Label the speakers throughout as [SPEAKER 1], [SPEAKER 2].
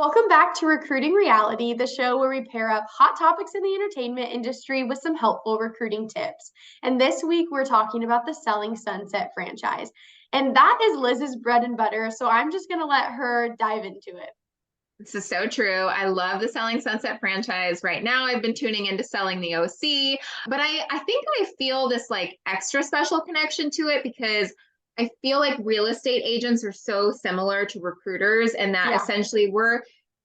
[SPEAKER 1] Welcome back to Recruiting Reality, the show where we pair up hot topics in the entertainment industry with some helpful recruiting tips. And this week, we're talking about the Selling Sunset franchise. And that is Liz's bread and butter. So I'm just going to let her dive into it.
[SPEAKER 2] This is so true. I love the Selling Sunset franchise. Right now, I've been tuning into Selling the OC, but I think I feel this like extra special connection to it because I feel like real estate agents are so similar to recruiters, and that
[SPEAKER 1] Yeah.
[SPEAKER 2] essentially we're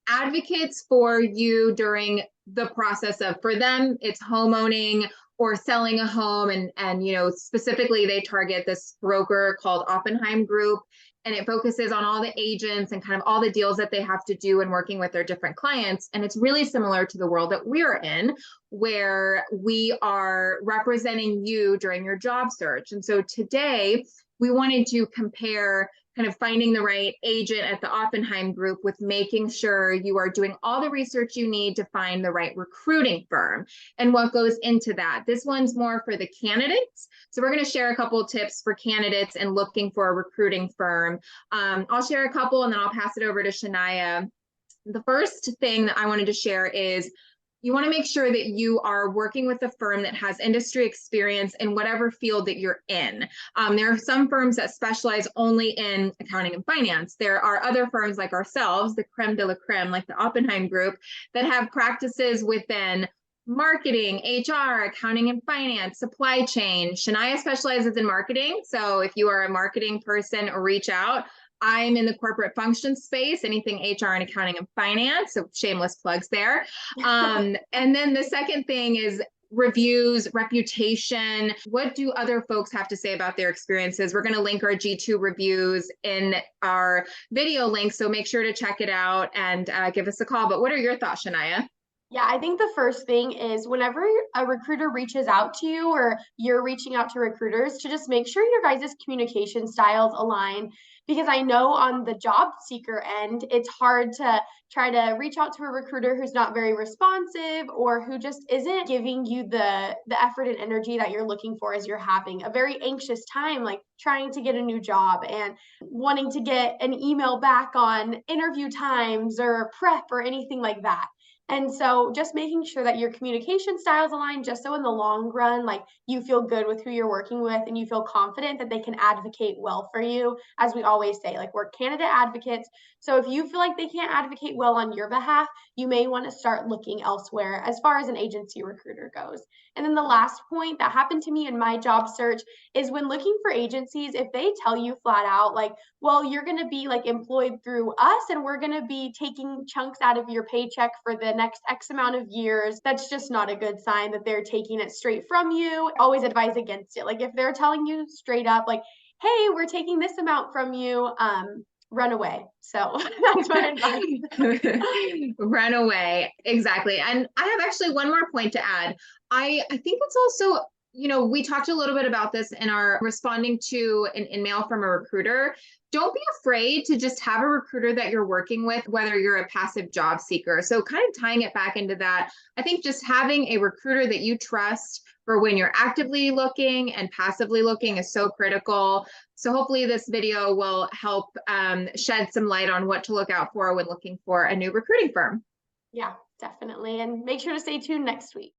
[SPEAKER 2] advocates for you during the process of, for them, it's homeowning or selling a home. And specifically they target this broker called Oppenheim Group, and it focuses on all the agents and kind of all the deals that they have to do in working with their different clients. And it's really similar to the world that we're in, where we are representing you during your job search. And so today we wanted to compare kind of finding the right agent at the Oppenheim Group with making sure you are doing all the research you need to find the right recruiting firm and what goes into that. This one's more for the candidates. So we're going to share a couple of tips for candidates and looking for a recruiting firm. I'll share a couple and then I'll pass it over to Shania. The first thing that I wanted to share is you want to make sure that you are working with a firm that has industry experience in whatever field that you're in. There are some firms that specialize only in accounting and finance. There are other firms like ourselves, the creme de la creme, like the Oppenheim Group, that have practices within marketing, HR, accounting and finance, supply chain. Shania specializes in marketing. So if you are a marketing person, reach out. I'm in the corporate function space, anything HR and accounting and finance. So shameless plugs there. And then the second thing is reviews, reputation. What do other folks have to say about their experiences? We're going to link our G2 reviews in our video link. So make sure to check it out and give us a call. But what are your thoughts, Shania?
[SPEAKER 1] Yeah, I think the first thing is whenever a recruiter reaches out to you or you're reaching out to recruiters, to just make sure your guys' communication styles align. Because I know on the job seeker end, it's hard to try to reach out to a recruiter who's not very responsive or who just isn't giving you the effort and energy that you're looking for as you're having a very anxious time, like trying to get a new job and wanting to get an email back on interview times or prep or anything like that. And so just making sure that your communication styles align just so in the long run, like you feel good with who you're working with and you feel confident that they can advocate well for you. As we always say, like we're candidate advocates. So if you feel like they can't advocate well on your behalf, you may want to start looking elsewhere as far as an agency recruiter goes. And then the last point that happened to me in my job search is when looking for agencies, if they tell you flat out, like, well, you're going to be like employed through us and we're going to be taking chunks out of your paycheck for the next X amount of years, that's just not a good sign that they're taking it straight from you. Always advise against it. Like if they're telling you straight up, like, hey, we're taking this amount from you, run away. So that's my advice.
[SPEAKER 2] Run away. Exactly. And I have actually one more point to add. I think it's also, we talked a little bit about this in our responding to an email from a recruiter. Don't be afraid to just have a recruiter that you're working with, whether you're a passive job seeker. So kind of tying it back into that, I think just having a recruiter that you trust for when you're actively looking and passively looking is so critical. So hopefully this video will help shed some light on what to look out for when looking for a new recruiting firm.
[SPEAKER 1] Yeah, definitely. And make sure to stay tuned next week.